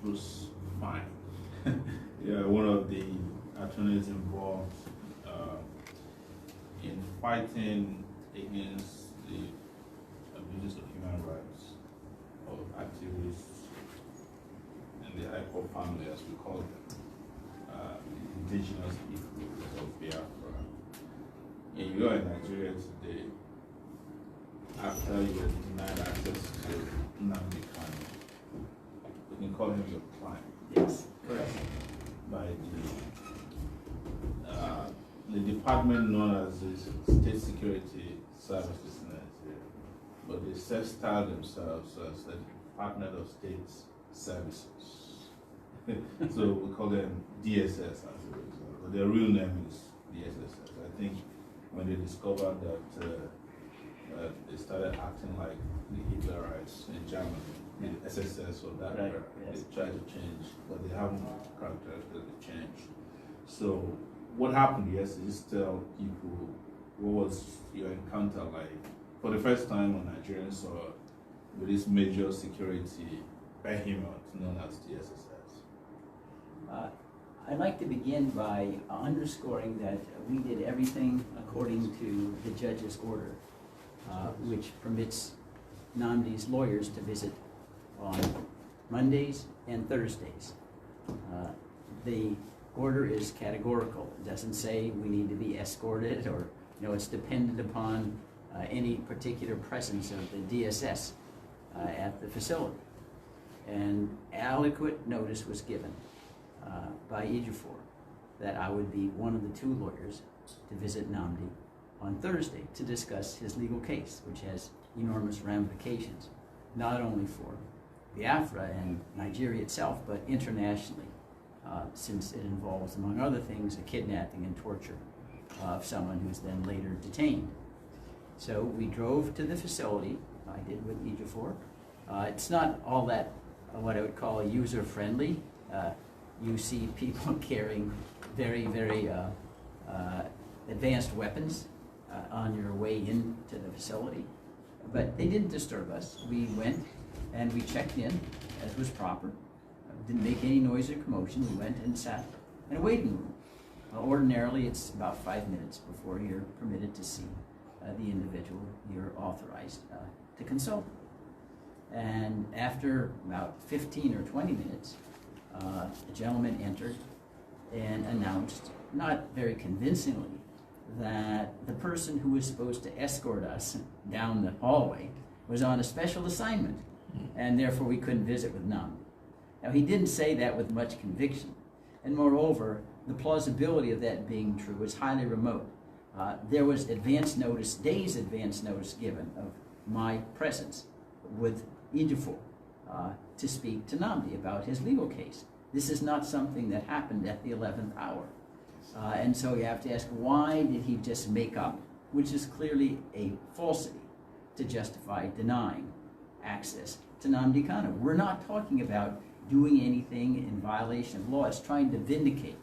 Bruce Fine. Yeah, one of the attorneys involved in fighting against the abuses of human rights of activists in the IPOB family, as we call them, indigenous people of Biafra. And you are in Nigeria today after you were denied access to Nnamdi Kanu. You can call him your client. Yes, correct. By the department known as the State Security Services in Nigeria, but they self-style themselves as the Department of State Services. So we call them DSS as a result, but their real name is DSS. I think when they discovered that they started acting like the Hitlerites in Germany, the SSS or that era, yes. They tried to change, but they haven't characteristically changed. So what happened yesterday? Just tell people what was your encounter like for the first time when Nigerians saw with this major security behemoth known as the SSS. I'd like to begin by underscoring that we did everything according to the judge's order, which permits Nnamdi's lawyers to visit on Mondays and Thursdays. The order is categorical. It doesn't say we need to be escorted or, it's dependent upon any particular presence of the DSS at the facility. And adequate notice was given by Ejiofor that I would be one of the two lawyers to visit Nnamdi on Thursday to discuss his legal case, which has enormous ramifications, not only for Biafra and Nigeria itself, but internationally, since it involves, among other things, the kidnapping and torture of someone who's then later detained. So we drove to the facility, I did with Ejiofor. It's not all that, what I would call user-friendly. You see people carrying very, very advanced weapons on your way into the facility. But they didn't disturb us. We went and we checked in, as was proper. Didn't make any noise or commotion. We went and sat in a waiting room. Ordinarily, it's about 5 minutes before you're permitted to see the individual you're authorized to consult. And after about 15 or 20 minutes, a gentleman entered and announced, not very convincingly, that the person who was supposed to escort us down the hallway was on a special assignment, and therefore we couldn't visit with Nnamdi. Now, he didn't say that with much conviction, and moreover, the plausibility of that being true is highly remote. There was advance notice, days advance notice given of my presence with Ejiofor to speak to Nnamdi about his legal case. This is not something that happened at the 11th hour. And so you have to ask, why did he just make up, which is clearly a falsity, to justify denying access to Nnamdi Kanu? We're not talking about doing anything in violation of law. It's trying to vindicate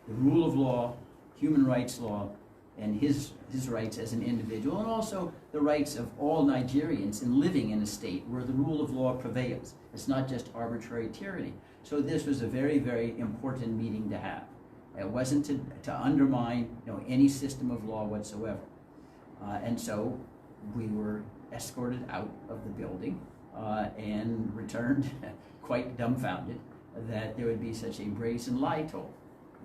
the rule of law, human rights law, and his rights as an individual, and also the rights of all Nigerians in living in a state where the rule of law prevails. It's not just arbitrary tyranny. So this was a very, very important meeting to have. It wasn't to undermine any system of law whatsoever. And so we were escorted out of the building and returned quite dumbfounded that there would be such a brazen lie told.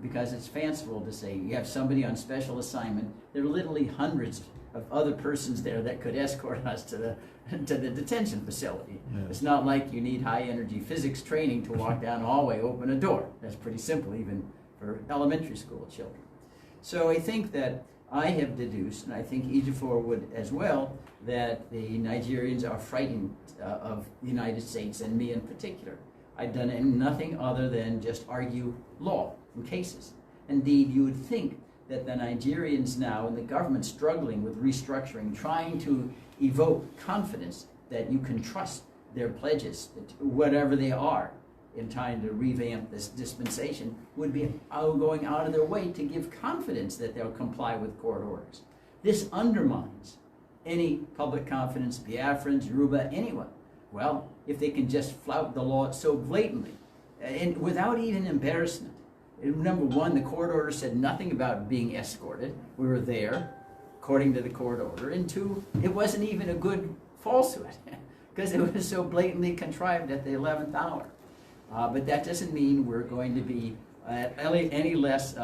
Because it's fanciful to say you have somebody on special assignment. There are literally hundreds of other persons there that could escort us to the detention facility. Yeah. It's not like you need high energy physics training to walk down a hallway, open a door. That's pretty simple, even for elementary school children. So I think that I have deduced, and I think Ejiofor would as well, that the Nigerians are frightened of the United States and me in particular. I've done nothing other than just argue law in cases. Indeed, you would think that the Nigerians now and the government struggling with restructuring, trying to evoke confidence that you can trust their pledges, whatever they are, in trying to revamp this dispensation, would be going out of their way to give confidence that they'll comply with court orders. This undermines any public confidence, Biafrans, Yoruba, anyone. Well, if they can just flout the law so blatantly, and without even embarrassment. Number one, the court order said nothing about being escorted. We were there according to the court order. And two, it wasn't even a good falsehood because it was so blatantly contrived at the 11th hour. But that doesn't mean we're going to be any less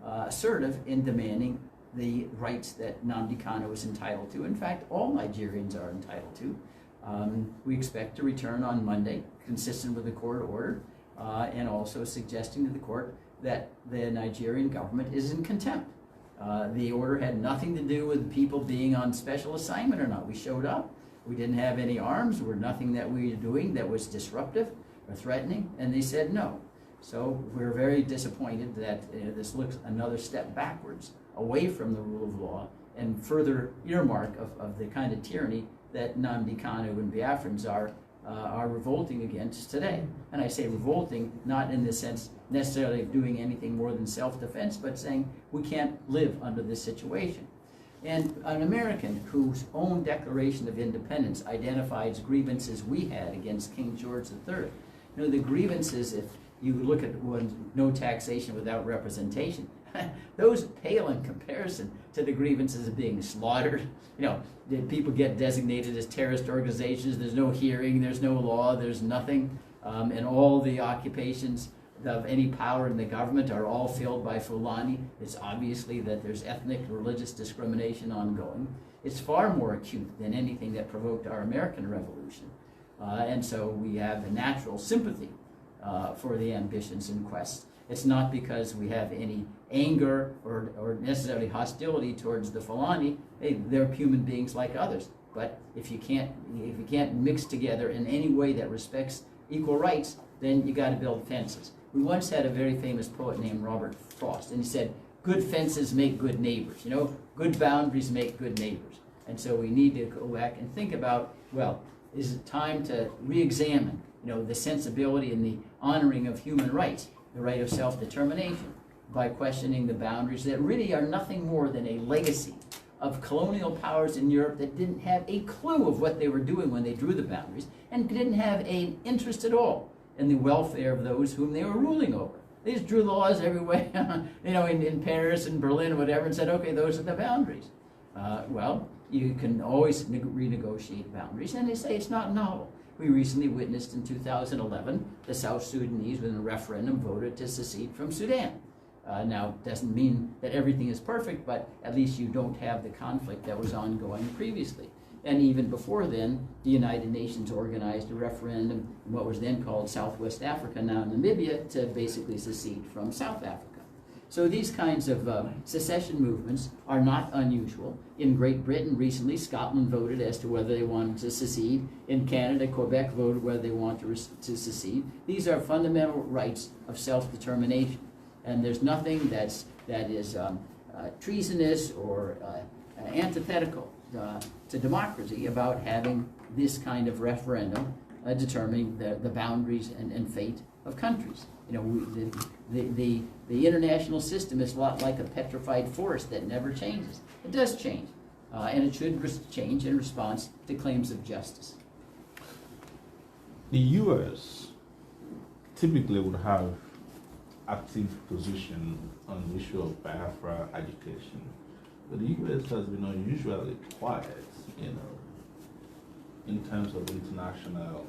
assertive in demanding the rights that Nnamdi Kanu is entitled to. In fact, all Nigerians are entitled to. We expect to return on Monday, consistent with the court order, and also suggesting to the court that the Nigerian government is in contempt. The order had nothing to do with people being on special assignment or not. We showed up. We didn't have any arms. There were nothing that we were doing that was disruptive or threatening, and they said no. So we're very disappointed that this looks another step backwards away from the rule of law and further earmark of the kind of tyranny that Nnamdi Kanu and Biafrans are revolting against today. And I say revolting not in the sense necessarily of doing anything more than self-defense, but saying we can't live under this situation. And an American whose own Declaration of Independence identifies grievances we had against King George III. You know, the grievances, if you look at one, no taxation without representation, those pale in comparison to the grievances of being slaughtered. You know, did people get designated as terrorist organizations? There's no hearing, there's no law, there's nothing. And all the occupations of any power in the government are all filled by Fulani. It's obviously that there's ethnic, religious discrimination ongoing. It's far more acute than anything that provoked our American Revolution. And so we have a natural sympathy for the ambitions and quests. It's not because we have any anger or necessarily hostility towards the Fulani. Hey, they're human beings like others. But if you can't mix together in any way that respects equal rights, then you got to build fences. We once had a very famous poet named Robert Frost, and he said, "Good fences make good neighbors. You know, good boundaries make good neighbors." And so we need to go back and think about, well, is it time to re-examine, you know, the sensibility and the honoring of human rights, the right of self-determination, by questioning the boundaries that really are nothing more than a legacy of colonial powers in Europe that didn't have a clue of what they were doing when they drew the boundaries and didn't have an interest at all in the welfare of those whom they were ruling over. They just drew laws everywhere, you know, in Paris and Berlin, whatever, and said, okay, those are the boundaries. Well, you can always renegotiate boundaries, and they say it's not novel. We recently witnessed in 2011 the South Sudanese, with a referendum, voted to secede from Sudan. Now, it doesn't mean that everything is perfect, but at least you don't have the conflict that was ongoing previously. And even before then, the United Nations organized a referendum in what was then called Southwest Africa, now Namibia, to basically secede from South Africa. So these kinds of secession movements are not unusual. In Great Britain recently, Scotland voted as to whether they wanted to secede. In Canada, Quebec voted whether they want to secede. These are fundamental rights of self-determination. And there's nothing that is treasonous or antithetical to democracy about having this kind of referendum determining the boundaries and fate of countries. You know, the international system is a lot like a petrified forest that never changes. It does change, and it should change in response to claims of justice. The U.S. typically would have active position on the issue of Biafra agitation. But the U.S. has been unusually quiet, you know, in terms of international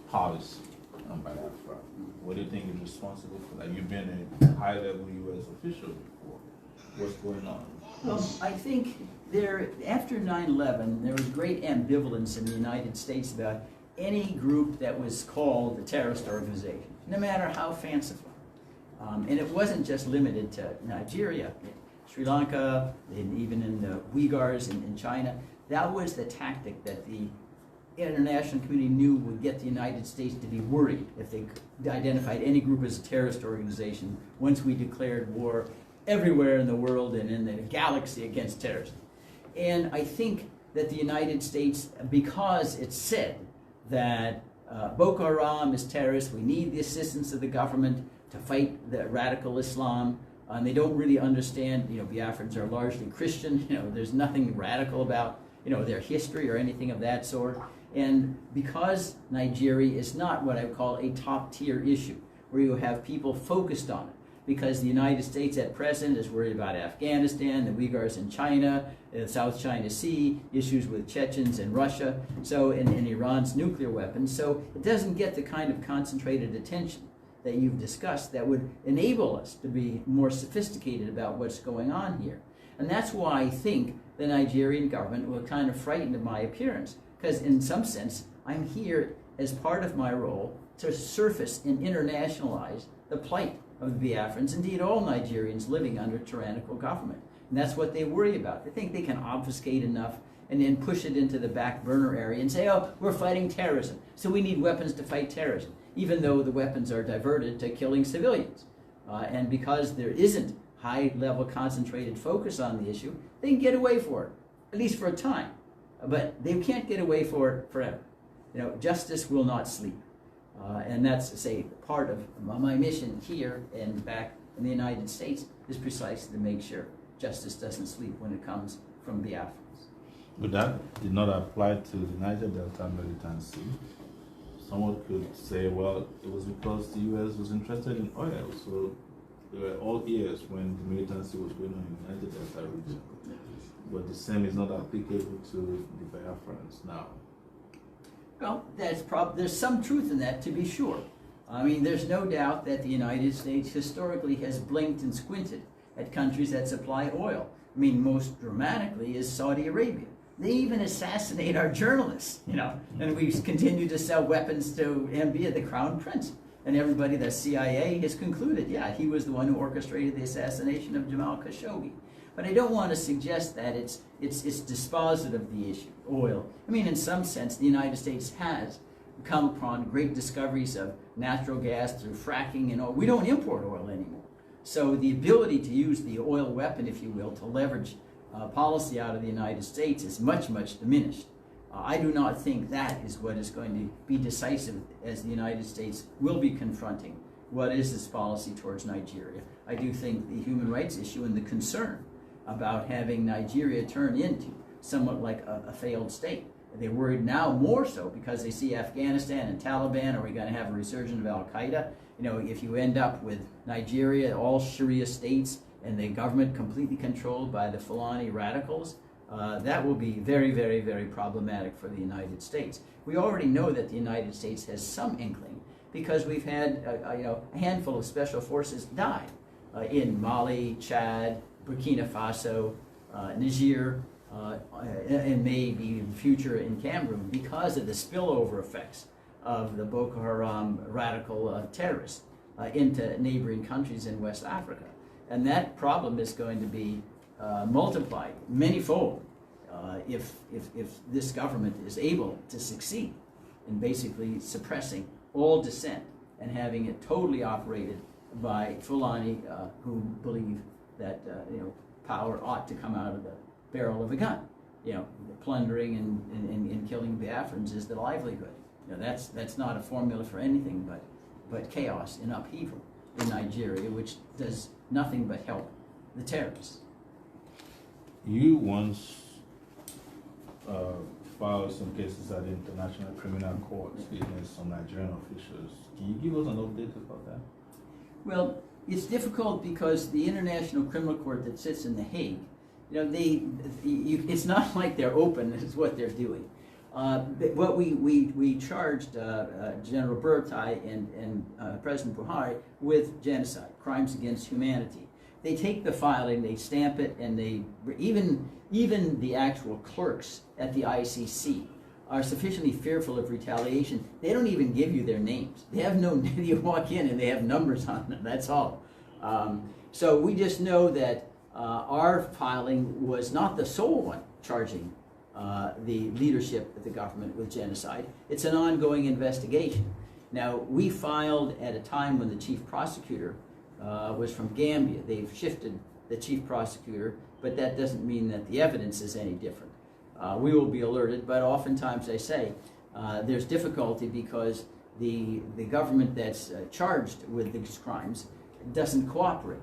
policy on Biafra. What do you think is responsible for that? You've been a high-level U.S. official before. What's going on? Well, I think after 9/11, there was great ambivalence in the United States about any group that was called a terrorist organization, no matter how fanciful. And it wasn't just limited to Nigeria. Sri Lanka, and even in the Uyghurs in China, that was the tactic that the international community knew would get the United States to be worried if they identified any group as a terrorist organization once we declared war everywhere in the world and in the galaxy against terrorism. And I think that the United States, because it said that Boko Haram is terrorist, we need the assistance of the government to fight the radical Islam, and they don't really understand, you know, Biafrans are largely Christian, you know, there's nothing radical about, you know, their history or anything of that sort. And because Nigeria is not what I would call a top-tier issue, where you have people focused on it, because the United States at present is worried about Afghanistan, the Uyghurs in China, the South China Sea, issues with Chechens in Russia, so and Iran's nuclear weapons. So it doesn't get the kind of concentrated attention that you've discussed that would enable us to be more sophisticated about what's going on here. And that's why I think the Nigerian government were kind of frightened of my appearance, because in some sense, I'm here as part of my role to surface and internationalize the plight of the Biafrans, indeed all Nigerians living under tyrannical government. And that's what they worry about. They think they can obfuscate enough and then push it into the back burner area and say, oh, we're fighting terrorism, so we need weapons to fight terrorism, even though the weapons are diverted to killing civilians. And because there isn't high-level concentrated focus on the issue, they can get away for it, at least for a time. But they can't get away for it forever. You know, justice will not sleep. And that's, say, part of my mission here and back in the United States is precisely to make sure justice doesn't sleep when it comes from Biafrans. But that did not apply to the Niger Delta militancy. Someone could say, well, it was because the U.S. was interested in oil, so they were all ears when the militancy was going on in the Niger Delta region. But the same is not applicable to the Biafrans now. Well, there's some truth in that, to be sure. I mean, there's no doubt that the United States historically has blinked and squinted at countries that supply oil. I mean, most dramatically is Saudi Arabia. They even assassinate our journalists, you know, and we continue to sell weapons to MB, the Crown Prince. And everybody, the CIA has concluded, yeah, he was the one who orchestrated the assassination of Jamal Khashoggi. But I don't want to suggest that it's dispositive of the issue, oil. I mean, in some sense, the United States has come upon great discoveries of natural gas through fracking and oil. We don't import oil anymore. So the ability to use the oil weapon, if you will, to leverage policy out of the United States is much, much diminished. I do not think that is what is going to be decisive as the United States will be confronting what is this policy towards Nigeria. I do think the human rights issue and the concern about having Nigeria turn into somewhat like a failed state. They're worried now more so because they see Afghanistan and Taliban. Are we going to have a resurgence of Al-Qaeda? You know, if you end up with Nigeria, all Sharia states, and the government completely controlled by the Fulani radicals, that will be very, very, very problematic for the United States. We already know that the United States has some inkling because we've had a handful of special forces die in Mali, Chad, Burkina Faso, Niger, and maybe in the future in Cameroon because of the spillover effects of the Boko Haram radical terrorists into neighboring countries in West Africa. And that problem is going to be multiplied manyfold if this government is able to succeed in basically suppressing all dissent and having it totally operated by Fulani who believe that power ought to come out of the barrel of a gun. You know, plundering and killing Biafrans is the livelihood. You know, that's not a formula for anything but chaos and upheaval in Nigeria, which does nothing but help the terrorists. You once filed some cases at the International Criminal Court against some Nigerian officials. Can you give us an update about that? Well, it's difficult because the International Criminal Court that sits in The Hague, it's not like they're open as what they're doing. What we charged General Buratai and President Buhari with genocide, crimes against humanity. They take the filing, they stamp it, and they even the actual clerks at the ICC are sufficiently fearful of retaliation. They don't even give you their names. They have no. You walk in and they have numbers on them. That's all. So we just know that our filing was not the sole one charging the leadership of the government with genocide. It's an ongoing investigation. Now, we filed at a time when the chief prosecutor was from Gambia. They've shifted the chief prosecutor, but that doesn't mean that the evidence is any different. We will be alerted, but oftentimes I say there's difficulty because the government that's charged with these crimes doesn't cooperate.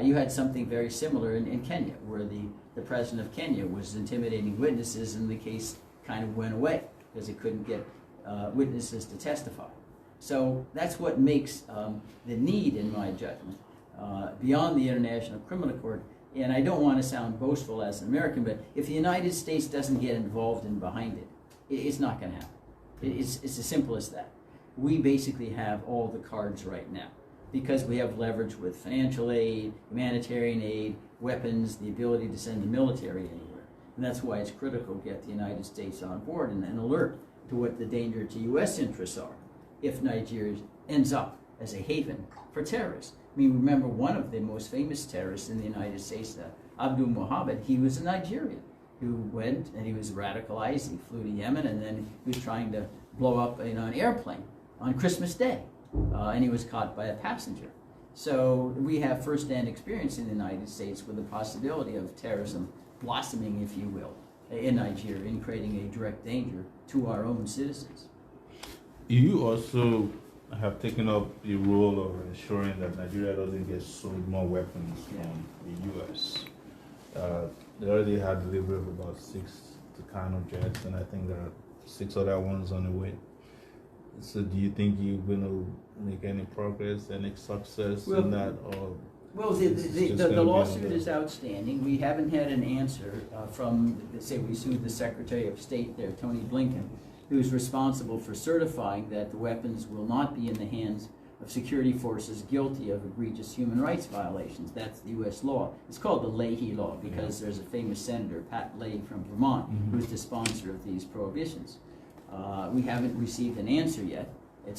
You had something very similar in Kenya, where the president of Kenya was intimidating witnesses and the case kind of went away. because he couldn't get witnesses to testify. So that's what makes the need, in my judgment, beyond the International Criminal Court. And I don't want to sound boastful as an American, but if the United States doesn't get involved and behind it, it's not going to happen. It's as simple as that. We basically have all the cards right now because we have leverage with financial aid, humanitarian aid, weapons, the ability to send the military anywhere. And that's why it's critical to get the United States on board and alert to what the danger to U.S. interests are if Nigeria ends up as a haven for terrorists. I mean, remember one of the most famous terrorists in the United States, Abdul Muhammad, he was a Nigerian who went and he was radicalized. He flew to Yemen and then he was trying to blow up an airplane on Christmas Day. And he was caught by a passenger. So we have first-hand experience in the United States with the possibility of terrorism blossoming, if you will, in Nigeria, in creating a direct danger to our own citizens. You also have taken up the role of ensuring that Nigeria doesn't get sold more weapons from the U.S. They already had delivery of about 6 Kanu jets, and I think there are 6 other ones on the way. So do you think you're going to make any progress, any success in that? Or well, the lawsuit is outstanding. We haven't had an answer from, say we sued the Secretary of State there, Tony Blinken, who's responsible for certifying that the weapons will not be in the hands of security forces guilty of egregious human rights violations. That's the U.S. law. It's called the Leahy Law because there's a famous senator, Pat Leahy from Vermont, who's the sponsor of these prohibitions. We haven't received an answer yet. They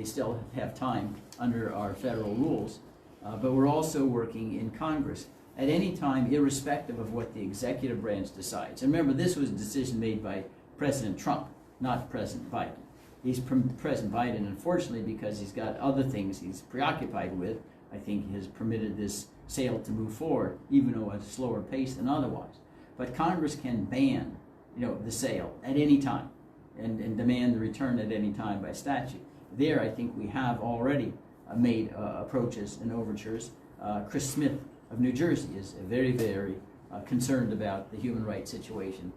still have time under our federal rules, but we're also working in Congress at any time, irrespective of what the executive branch decides. And remember, this was a decision made by President Trump, not President Biden. He's President Biden, unfortunately, because he's got other things he's preoccupied with, I think has permitted this sale to move forward, even though at a slower pace than otherwise. But Congress can ban, the sale at any time and demand the return at any time by statute. There, I think we have already made approaches and overtures. Chris Smith of New Jersey is very, very concerned about the human rights situation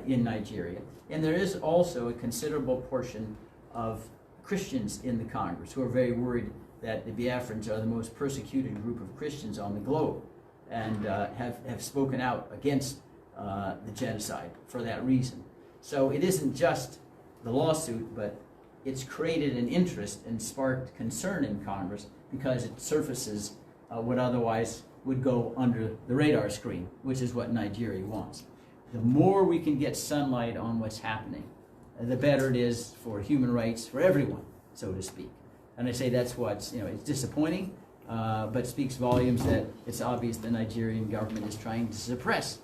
in Nigeria. And there is also a considerable portion of Christians in the Congress who are very worried that the Biafrans are the most persecuted group of Christians on the globe and have spoken out against the genocide for that reason. So it isn't just the lawsuit, but it's created an interest and sparked concern in Congress because it surfaces what otherwise would go under the radar screen, which is what Nigeria wants. The more we can get sunlight on what's happening, the better it is for human rights for everyone, so to speak. And I say that's what's, it's disappointing, but speaks volumes that it's obvious the Nigerian government is trying to suppress,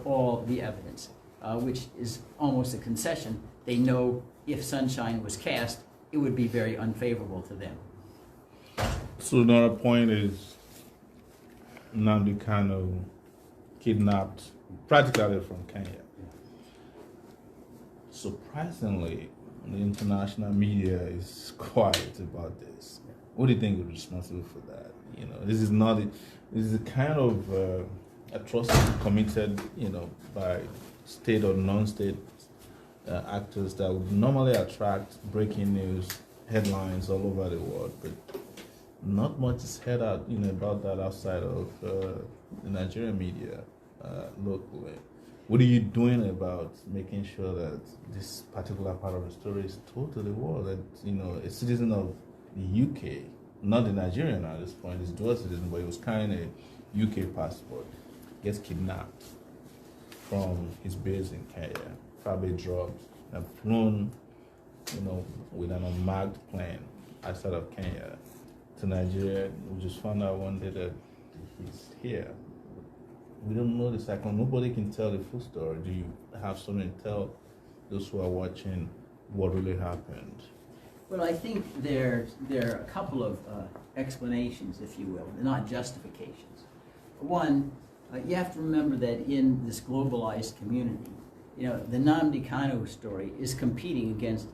all the evidence, which is almost a concession. They know if sunshine was cast, it would be very unfavorable to them. So another point is Nnamdi Kanu kidnapped practically from Kenya. Surprisingly, the international media is quiet about this. What do you think is responsible for that? This is not this is a kind of atrocity committed, by state or non-state actors that would normally attract breaking news headlines all over the world, but not much is heard out, about that outside of the Nigerian media locally. What are you doing about making sure that this particular part of the story is told to the world? That a citizen of the UK, not the Nigerian at this point, is a dual citizen, but he was carrying a UK passport, gets kidnapped from his base in Kenya, probably drugged, and flown, with an unmarked plane outside of Kenya to Nigeria. We just found out one day that he's here. We don't know the second. Nobody can tell the full story. Do you have something to tell those who are watching what really happened? Well, I think there are a couple of explanations, if you will, not justifications. One, you have to remember that in this globalized community, the Nnamdi Kanu story is competing against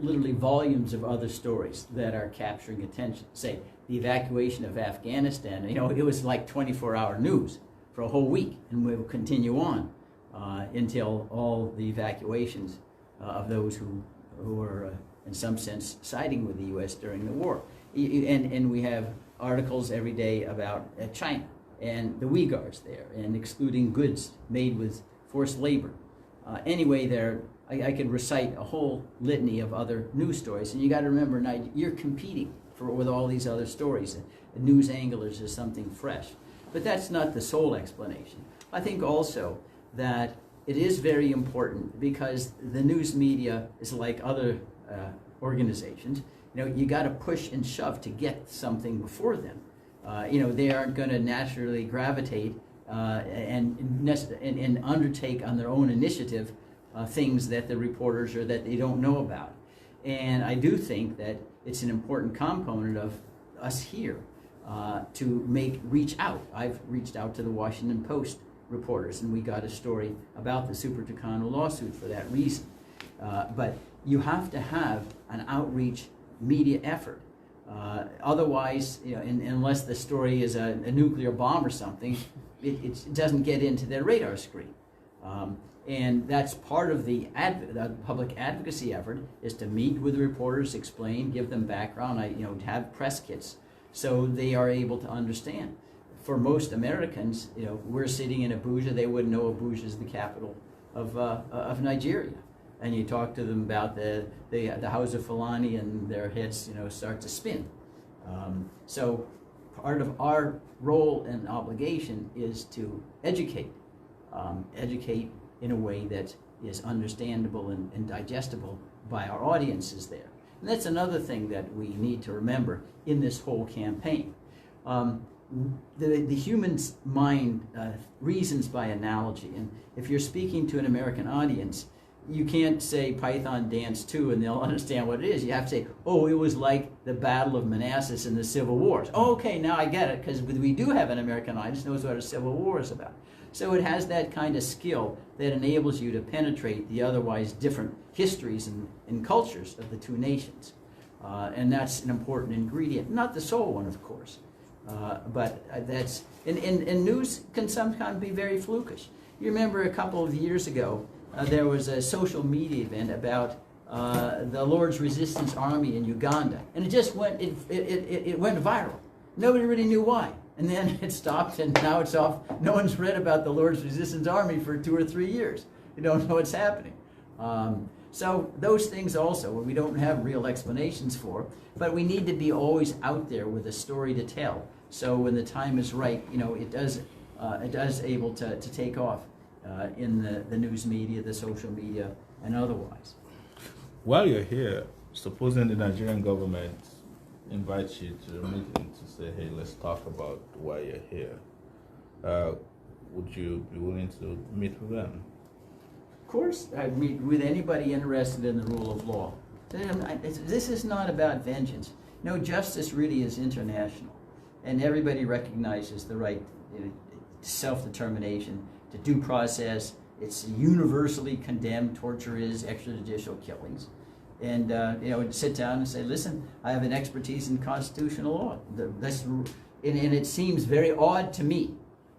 literally volumes of other stories that are capturing attention. Say, the evacuation of Afghanistan, it was like 24-hour news for a whole week, and we will continue on until all the evacuations of those who were, in some sense, siding with the U.S. during the war. And we have articles every day about China and the Uyghurs there, and excluding goods made with forced labor. Anyway, I could recite a whole litany of other news stories, and you got to remember, you're competing with all these other stories. A news angle is just something fresh. But that's not the sole explanation. I think also that it is very important, because the news media is like other organizations. You got to push and shove to get something before them. They aren't going to naturally gravitate and undertake on their own initiative things that the reporters or that they don't know about. And I do think that it's an important component of us here to reach out. I've reached out to the Washington Post reporters, and we got a story about the Super Tucano lawsuit for that reason. But you have to have an outreach media effort. Otherwise, unless the story is a nuclear bomb or something, it doesn't get into their radar screen. And that's part of the public advocacy effort, is to meet with reporters, explain, give them background, have press kits so they are able to understand. For most Americans, we're sitting in Abuja. They wouldn't know Abuja is the capital of Nigeria. And you talk to them about the House of Fulani, and their heads start to spin. So part of our role and obligation is to educate in a way that is understandable and digestible by our audiences there. And that's another thing that we need to remember in this whole campaign. The human mind reasons by analogy, and if you're speaking to an American audience, you can't say Python Dance 2 and they'll understand what it is. You have to say, oh, it was like the Battle of Manassas in the Civil Wars. Oh, okay, now I get it, because we do have an American audience who knows what a Civil War is about. So it has that kind of skill that enables you to penetrate the otherwise different histories and cultures of the two nations. And that's an important ingredient. Not the sole one, of course. But that's, and news can sometimes be very flukish. You remember a couple of years ago, there was a social media event about the Lord's Resistance Army in Uganda, and it just went, it went viral. Nobody really knew why. And then it stopped, and now it's off. No one's read about the Lord's Resistance Army for 2 or 3 years. You don't know what's happening. So those things also, we don't have real explanations for, but we need to be always out there with a story to tell. So when the time is right, it does able to take off in the news media, the social media, and otherwise. While you're here, supposing the Nigerian government invites you to a meeting to say, hey, let's talk about why you're here, would you be willing to meet with them? Of course, I'd meet with anybody interested in the rule of law. This is not about vengeance. No, justice really is international, and everybody recognizes the right to self-determination, to due process. It's universally condemned. Torture is extrajudicial killings. And sit down and say, listen, I have an expertise in constitutional law. And it seems very odd to me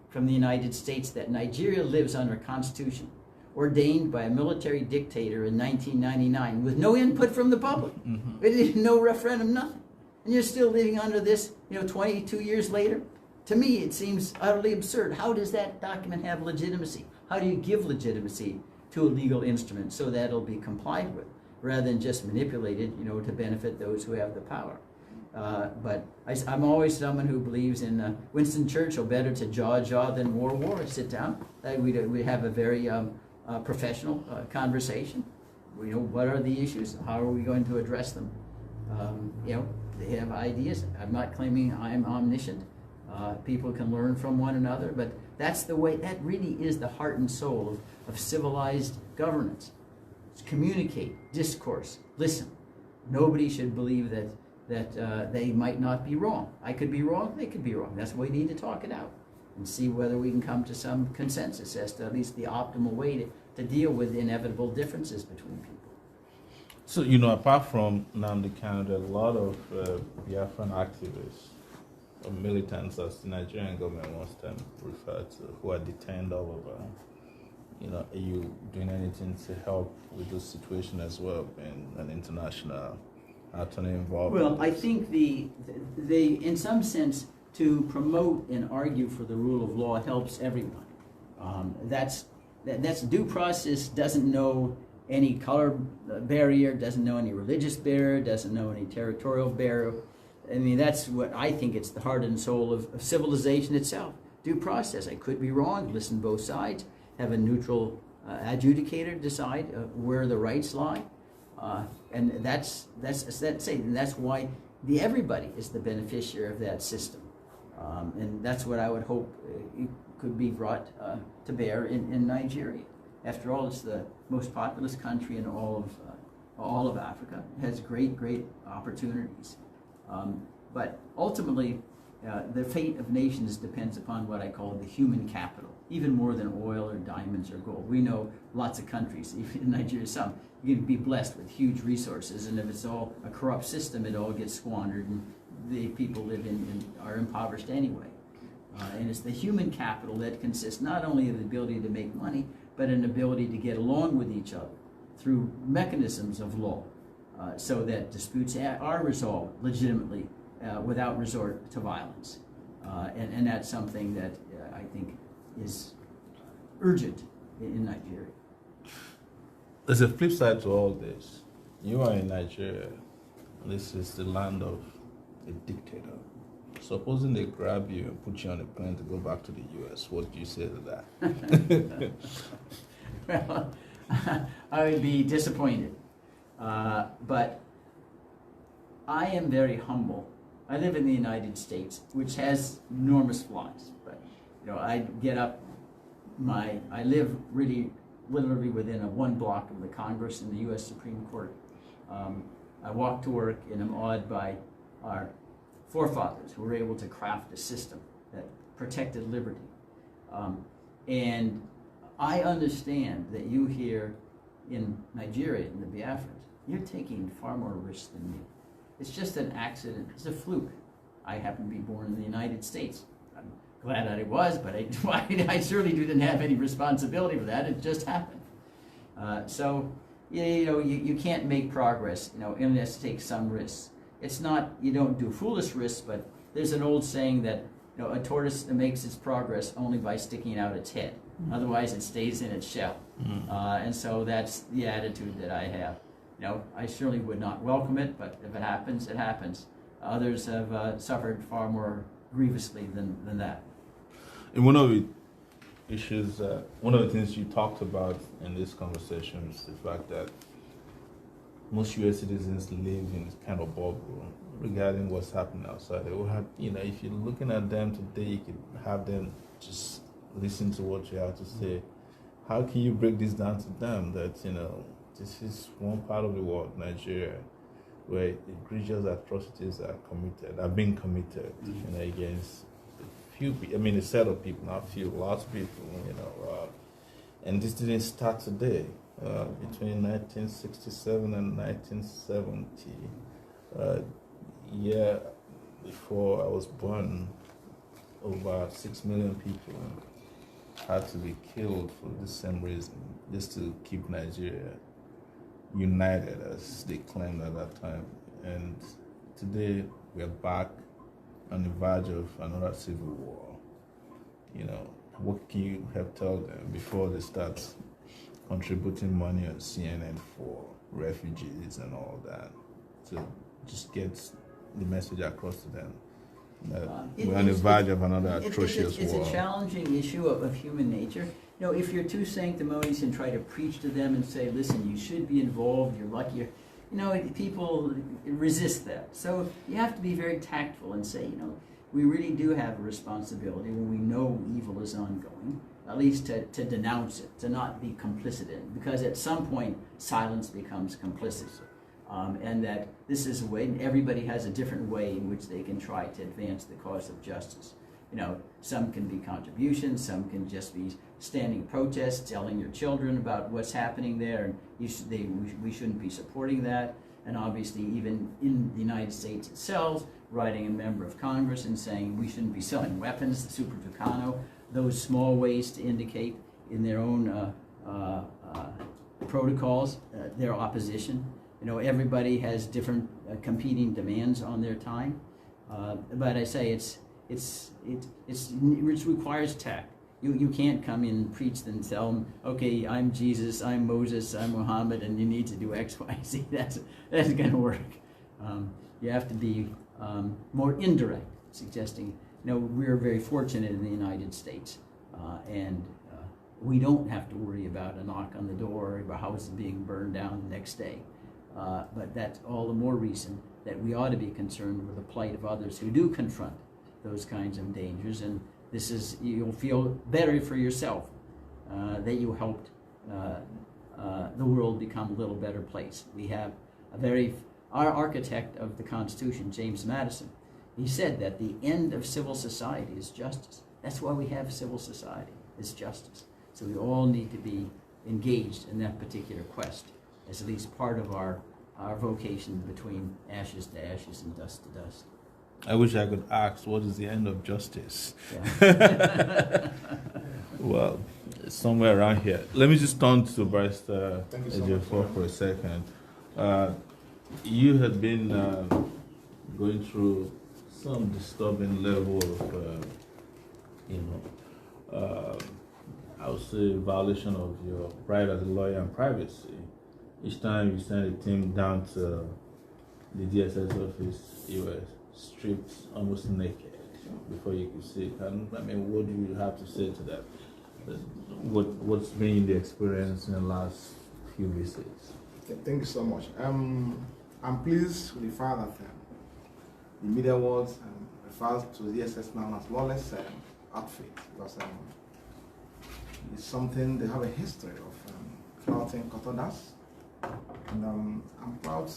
from the United States that Nigeria lives under a constitution ordained by a military dictator in 1999 with no input from the public. Mm-hmm. No referendum, nothing. And you're still living under this, 22 years later? To me, it seems utterly absurd. How does that document have legitimacy? How do you give legitimacy to a legal instrument so that it'll be complied with, rather than just manipulated, to benefit those who have the power? But I'm always someone who believes in Winston Churchill, better to jaw than war. Sit down. We have a very professional conversation. What are the issues? How are we going to address them? They have ideas. I'm not claiming I'm omniscient. People can learn from one another, but that's the way, that really is the heart and soul of civilized governance. It's communicate, discourse, listen. Nobody should believe that they might not be wrong. I could be wrong, they could be wrong. That's why we need to talk it out and see whether we can come to some consensus as to at least the optimal way to deal with inevitable differences between people. So, apart from Nnamdi Kanu, there are a lot of Biafran activists or militants, as the Nigerian government wants them referred to, who are detained all over. are you doing anything to help with this situation as well, being an international attorney involved? Well, I think they, in some sense, to promote and argue for the rule of law helps everyone. That's due process doesn't know any color barrier, doesn't know any religious barrier, doesn't know any territorial barrier. I mean, that's what I think it's the heart and soul of civilization itself. Due process. I could be wrong. Listen to both sides. Have a neutral adjudicator decide where the rights lie, and that's why everybody is the beneficiary of that system, and that's what I would hope could be brought to bear in Nigeria. After all, it's the most populous country in all of Africa. It has great opportunities, but ultimately, the fate of nations depends upon what I call the human capital, even more than oil or diamonds or gold. We know lots of countries, even in Nigeria, some, you can be blessed with huge resources, and if it's all a corrupt system, it all gets squandered, and the people are impoverished anyway. And it's the human capital that consists not only of the ability to make money, but an ability to get along with each other through mechanisms of law, so that disputes are resolved legitimately without resort to violence. And that's something that I think is urgent in Nigeria. There's a flip side to all this. You are in Nigeria. This is the land of a dictator. Supposing they grab you and put you on a plane to go back to the U.S., what do you say to that? Well, I would be disappointed. But I am very humble. I live in the United States, which has enormous flaws. But I get up. I live really literally within one block of the Congress and the U.S. Supreme Court. I walk to work and am awed by our forefathers who were able to craft a system that protected liberty. And I understand that you here in Nigeria, in the Biafrans, you're taking far more risks than me. It's just an accident. It's a fluke. I happen to be born in the United States. I'm glad that it was, but I certainly didn't have any responsibility for that. It just happened. So you can't make progress, unless you take some risks. It's not, you don't do foolish risks, but there's an old saying that a tortoise makes its progress only by sticking out its head. Mm-hmm. Otherwise, it stays in its shell. Mm-hmm. And so that's the attitude that I have. I certainly would not welcome it, but if it happens, it happens. Others have suffered far more grievously than that. And one of the issues, one of the things you talked about in this conversation is the fact that most U.S. citizens live in this kind of bubble regarding what's happening outside. They will have, if you're looking at them today, you could have them just listen to what you have to say. How can you break this down to them that, this is one part of the world, Nigeria, where egregious atrocities are being committed, against a few people, a set of people, not few, lots of people, and this didn't start today. Between 1967 and 1970, before I was born, over 6 million people had to be killed for the same reason, just to keep Nigeria united, as they claimed at that time. And today we're back on the verge of another civil war. What can you have told them before they start contributing money on CNN for refugees and all that, to just get the message across to them that we're on the verge of another atrocious war? It's a challenging issue of human nature. If you're too sanctimonious and try to preach to them and say, listen, you should be involved, you're lucky, people resist that. So you have to be very tactful and say, we really do have a responsibility when we know evil is ongoing, at least to denounce it, to not be complicit in it, because at some point silence becomes complicit. And that this is a way, and everybody has a different way in which they can try to advance the cause of justice. Some can be contributions, some can just be standing protests, telling your children about what's happening there, and we shouldn't be supporting that. And obviously, even in the United States itself, writing a member of Congress and saying we shouldn't be selling weapons, the Super Tucano, those small ways to indicate in their own protocols, their opposition. You know, everybody has different competing demands on their time. But I say it requires tact. You can't come in and preach and tell them, okay, I'm Jesus, I'm Moses, I'm Muhammad, and you need to do X, Y, Z. That's going to work. You have to be more indirect, suggesting, you know, we're very fortunate in the United States, and we don't have to worry about a knock on the door or a house being burned down the next day. But that's all the more reason that we ought to be concerned with the plight of others who do confront those kinds of dangers. And this is, you'll feel better for yourself that you helped the world become a little better place. We have our architect of the Constitution, James Madison, he said that the end of civil society is justice. That's why we have civil society, is justice. So we all need to be engaged in that particular quest as at least part of our vocation between ashes to ashes and dust to dust. I wish I could ask, what is the end of justice? Yeah. Well, somewhere around here. Let me just turn to Barrister Ejiofor for a second. You had been going through some disturbing level of, I would say, violation of your right as a lawyer and privacy. Each time you send a team down to the DSS office, you were stripped almost naked before you could see it. And I mean, what do you have to say to that? What's been the experience in the last few visits? Thank you so much. I'm pleased with the fact that the media world refers to the DSS now as lawless outfit, because it's something they have a history of flouting court orders, and I'm proud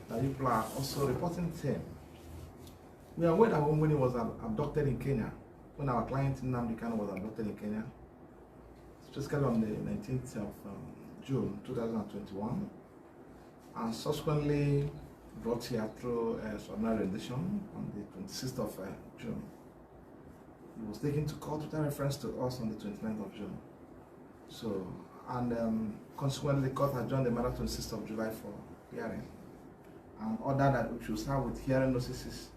that people are also reporting to him. We are aware that when he was abducted in Kenya, when our client Nnamdi Kanu was abducted in Kenya, specifically on the 19th of June 2021, and subsequently brought here through extraordinary rendition on the 26th of June. He was taken to court with a reference to us on the 29th of June. So, and consequently, the court adjourned the matter 26th of July for hearing, and ordered that we should start with hearing notices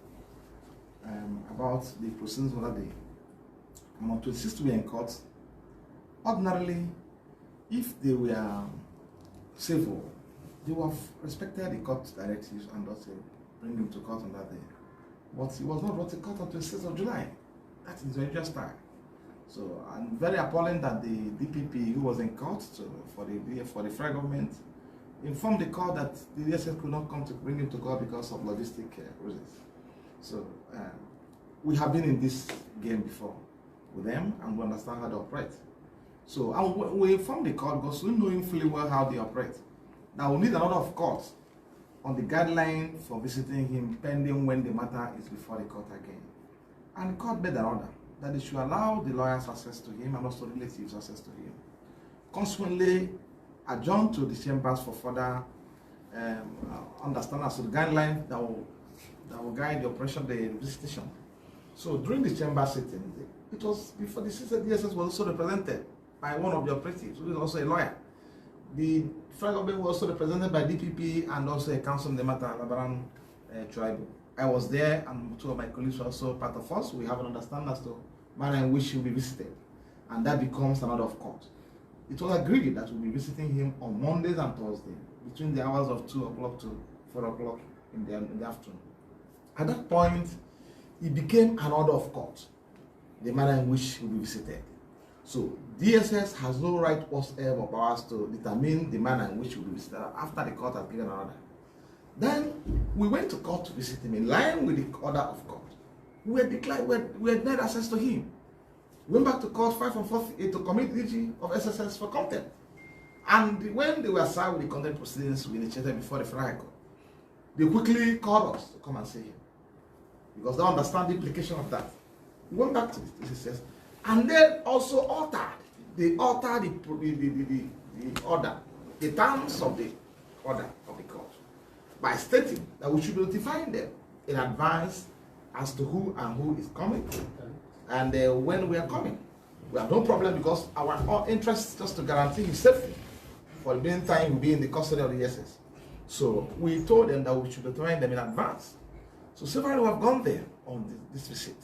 about the proceedings of that day. And on 26th, we were in court. Ordinarily, if they were civil, they would have respected the court directives and also bring him to court on that day. But he was not brought to court on 26th of July. That is very just time. So I'm very appalling that the DPP, who was in court for the federal government, informed the court that the DSS could not come to bring him to court because of logistic reasons. So we have been in this game before with them, and we understand how they operate. So we informed the court because we know fully well how they operate. Now we need an order of court on the guideline for visiting him pending when the matter is before the court again. And the court made an order that they should allow the lawyers access to him and also relatives access to him. Consequently, adjourned to the chambers for further understanding as to the guideline that will guide the operation of the visitation. So during the chamber sitting, it was before the DSS was also represented by one of the operatives, who is also a lawyer. The federal government was also represented by DPP and also a counsel in the matter, Labaran Tribal. I was there, and two of my colleagues were also part of us. We have an understanding as to manner in which he will be visited, and that becomes an order of court. It was agreed that we'll be visiting him on Mondays and Thursdays between the hours of 2 o'clock to 4 o'clock in the afternoon. At that point, it became an order of court, the manner in which he will be visited. So DSS has no right whatsoever of ours to determine the manner in which he will be visited after the court has given an order. Then we went to court to visit him in line with the order of court. We had denied access to him. We went back to court 5 and 4 to commit DG of SSS for contempt. And when they were served with the contempt proceedings we initiated before the federal court, they quickly called us to come and see him, because they understand the implication of that. We went back to the SSS, and then also altered the order, the terms of the order of the court, by stating that we should be notifying them in advance as to who is coming and when we are coming. We have no problem because our interest is just to guarantee his safety. For the meantime, he'll be in the custody of the SS. So we told them that we should notify them in advance. So several who have gone there on this visit.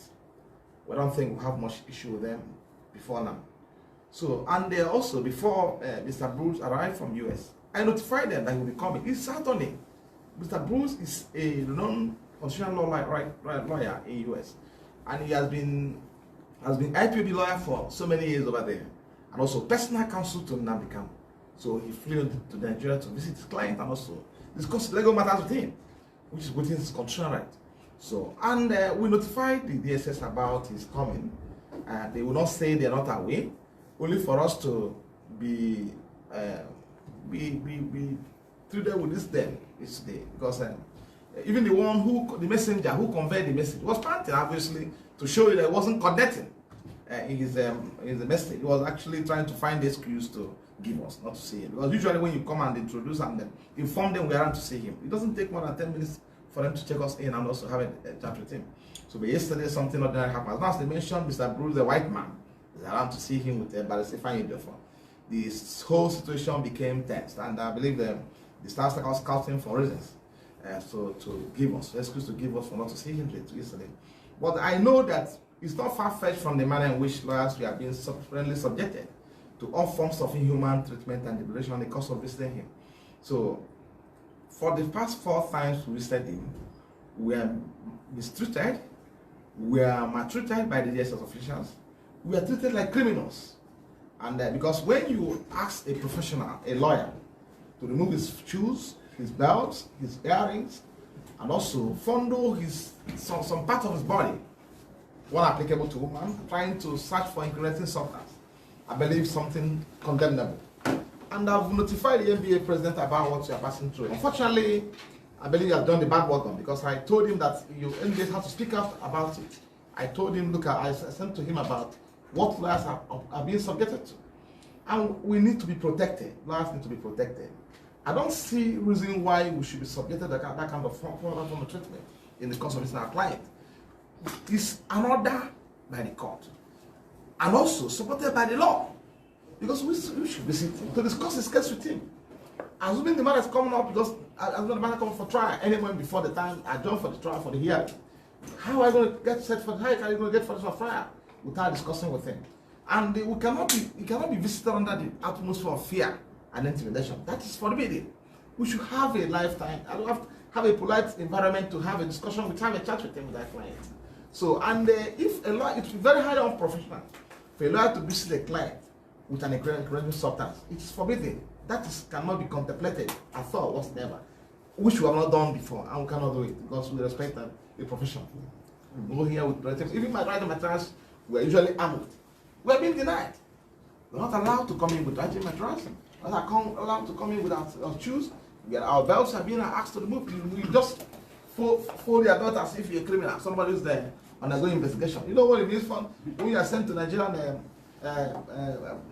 We don't think we have much issue with them before now. So, and also before Mr. Bruce arrived from US, I notified them that he will be coming. It's Saturday. Mr. Bruce is a non-constitutional lawyer in US, and he has been IPOB lawyer for so many years over there, and also personal counsel to Nnamdi Kanu. So he flew to Nigeria to visit his client and also discuss legal matters with him, which is within his constitutional right. So, and we notified the DSS about his coming. They will not say they are not away, only for us to be treated with this day, because even the messenger who conveyed the message was panting, obviously, to show you that it wasn't connecting in his message. He was actually trying to find the excuse to give us, not to see him. Because usually when you come and introduce and inform them we are around to see him, it doesn't take more than 10 minutes for them to check us in and also have a chat with him. So but yesterday something ordinary happened. As they mentioned Mr. Bruce, the white man, is around to see him with Barrister Finelly Nnamdi Kanu. This whole situation became tense, and I believe the staff started scouting for reasons. So to give us, excuse to give us for not to see him yesterday. But I know that it's not far-fetched from the manner in which lawyers we have been subsequently subjected to all forms of inhuman treatment and degradation in the course of visiting him. So for the past 4 times we visited him, we are mistreated, we are maltreated by the DSS officials, we are treated like criminals. And because when you ask a professional, a lawyer, to remove his shoes, his belts, his earrings, and also fondle some part of his body, one applicable to woman, trying to search for incriminating substance, I believe something condemnable. And I've notified the NBA president about what you are passing through. Unfortunately, I believe you have done the bad work on, because I told him that you NBA have to speak out about it. I told him, look, I sent to him about what lawyers are being subjected to. And we need to be protected. Lawyers need to be protected. I don't see reason why we should be subjected to that kind of form of treatment in the course of this our client. It's an order by the court, and also supported by the law, because we should visit to discuss his case with him. Assuming the matter is coming up, because assuming the matter coming for trial anywhere before the time adjourned for the trial for the hearing, how are you going to get set for? How are you going to get for trial without discussing with him? And he cannot be visited under the atmosphere of fear and intimidation. That is forbidden. We should have a lifetime. Have a polite environment to have a discussion, have a chat with him, with our client. So, and if a lawyer, it's very highly unprofessional for a lawyer to visit a client with an incriminating substance. It's forbidden. That cannot be contemplated at all whatsoever, which we have not done before, and we cannot do it because we respect the profession. We go here with relatives. Even my writing materials, we are usually armed. We are being denied. We are not allowed to come in with writing materials. We are not allowed to come in with our shoes. Our belts are being asked to remove. We just fold your belt as if you're a criminal. Somebody is there undergoing investigation. You know what it means for when you are sent to Nigerian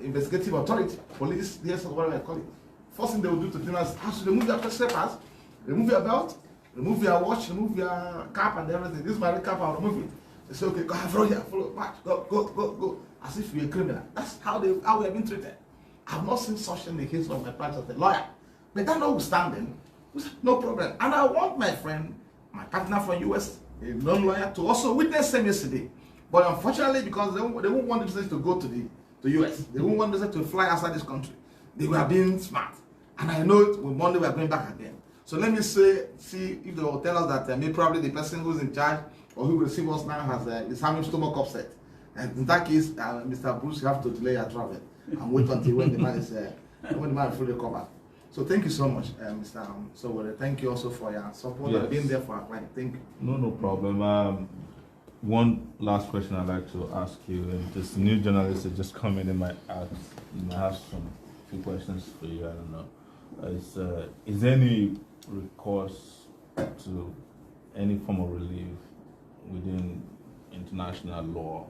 investigative authority, police, DSS, whatever I call it. First thing they will do to criminals is to remove your slippers, remove your belt, remove your watch, remove your cap and everything. This is my cap, I'll remove it. They say, okay, go follow here, follow, march, go. As if you're a criminal. That's how we have been treated. I've not seen such in the case of my practice as a lawyer. But that notwithstanding, no problem. And I want my friend, my partner from US, a non-lawyer, to also witness him yesterday. But unfortunately, because they won't want the business to go to the US, they won't want the business to fly outside this country. They were being smart. And I know it, Monday we are going back again. So let me see if they will tell us that maybe probably the person who's in charge or who will receive us now is having stomach upset. And in that case, Mr. Bruce, you have to delay your travel and wait until when the man is fully recovered. So thank you so much, Mr. Sowore. Thank you also for your support and being there for our client. Thank you. No problem. One last question I'd like to ask you, and this new journalist that just come in might have some few questions for you. I don't know. Is there any recourse to any form of relief within international law?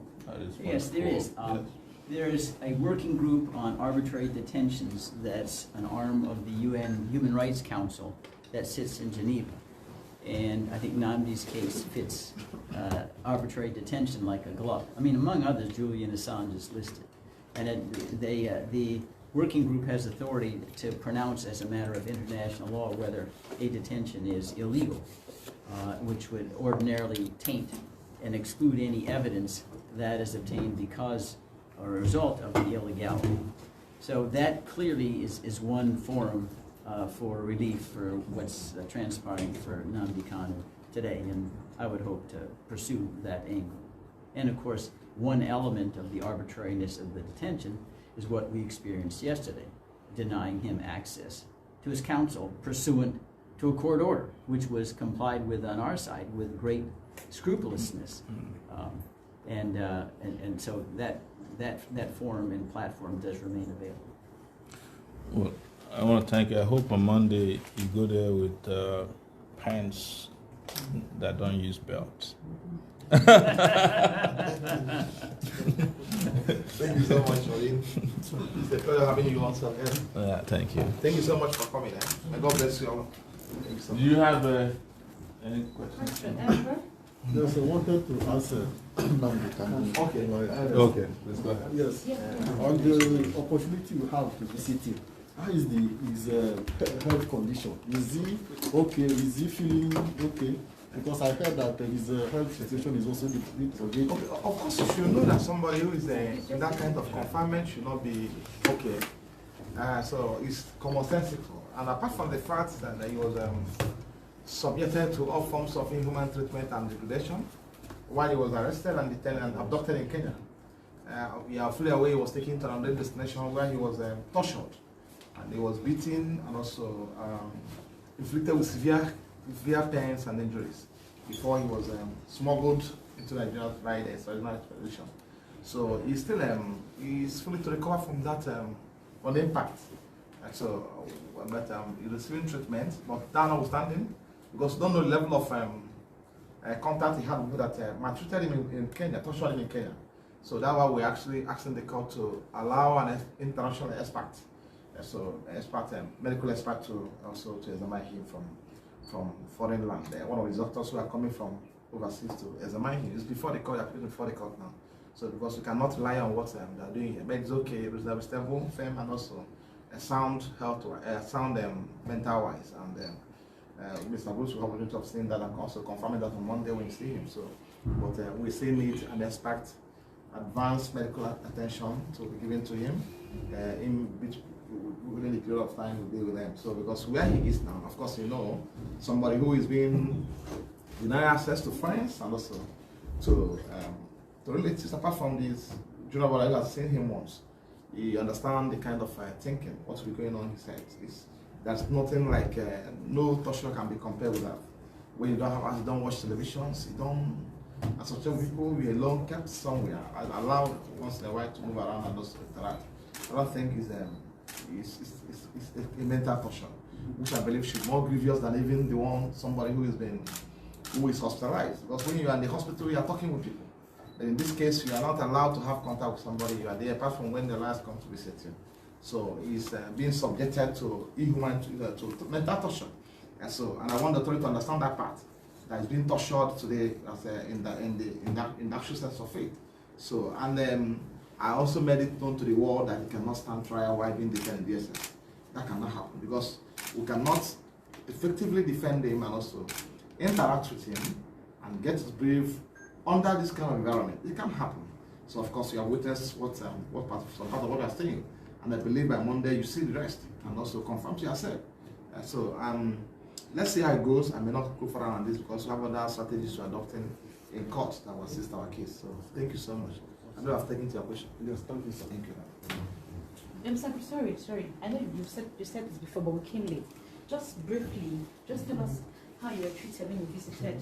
Yes, there is. There is a working group on arbitrary detentions that's an arm of the UN Human Rights Council that sits in Geneva. And I think Nnamdi's case fits arbitrary detention like a glove. I mean, among others, Julian Assange is listed. the working group has authority to pronounce as a matter of international law whether a detention is illegal, which would ordinarily taint and exclude any evidence that is obtained because or a result of the illegality. So that clearly is one forum for relief for what's transpiring for Nnamdi Kanu today, and I would hope to pursue that angle. And of course, one element of the arbitrariness of the detention is what we experienced yesterday, denying him access to his counsel pursuant to a court order, which was complied with on our side with great scrupulousness. And so that forum and platform does remain available. Well, I want to thank you. I hope on Monday you go there with pants that don't use belts. Thank you so much, Maureen. It's a pleasure having you once again. Yeah, thank you. Thank you so much for coming. May God bless you all. Thank you so Do much. you have any questions? Yes, I wanted to answer Nnamdi Kanu. Okay. Okay, let's go ahead. Yes. On the opportunity you have to visit him, how is his health condition? Is he okay? Is he feeling okay? Because I heard that his health situation is also deteriorating. Okay, of course, you should know that somebody who is in that kind of confinement should not be okay. So it's commonsensical. And apart from the fact that he was subjected to all forms of inhuman treatment and degradation while he was arrested and detained and abducted in Kenya, we are fully aware he was taken to another destination where he was tortured and he was beaten and also inflicted with severe pains and injuries before he was smuggled into Nigeria by the extraordinary expedition. So he's still he's fully to recover from that on the impact. So, but he's receiving treatment. But that notwithstanding, because we don't know the level of contact he had with people that maltreated him in Kenya, tortured him in Kenya. So that's why we're actually asking the court to allow an international expert, medical expert, to also to examine him from foreign land. One of his doctors who are coming from overseas to examine him. It's before the court, appearing before the court now. So because we cannot rely on what they are doing here, but it's okay. Reasonable, stable, firm, and also a sound health, mental wise. And Mr. Bruce will have an opportunity of seeing that and also confirming that on Monday when you see him. So, but we still need and expect advanced medical attention to be given to him within the period of time we'll be with them. So because where he is now, of course, you know, somebody who is being denied access to friends and also to relatives, apart from this junior brother who has seen him once, he understands the kind of thinking, what's going on in his head. There's nothing like, no torture can be compared with that. When you don't have, you don't watch televisions, you don't associate with people, you're alone, kept somewhere, allowed once in a while to move around and also interact. I don't think is a mental torture, which I believe should be more grievous than even the one somebody who is hospitalized. Because when you are in the hospital, you are talking with people. But in this case, you are not allowed to have contact with somebody. You are there apart from when the lawyers come to visit you. So he's being subjected to inhuman, to mental torture. And I want the authority to understand that part, that he's being tortured today as in the actual sense of faith. So, and I also made it known to the world that he cannot stand trial while being detained in DSS. That cannot happen because we cannot effectively defend him and also interact with him and get his brief under this kind of environment. It can't happen. So of course you have witnessed what part of what we are saying, and I believe by Monday you see the rest and also confirm to yourself. Let's see how it goes. I may not go further on this because we have other strategies to adopting in court that will assist our case. So thank you so much. I know I've taken to your question. Yes, thank you, sir. Thank you. Sorry. I know you said this before, but we came late. Just briefly, just tell us how you were treated when you visited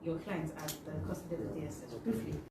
your clients at the custody of the DSS. Briefly.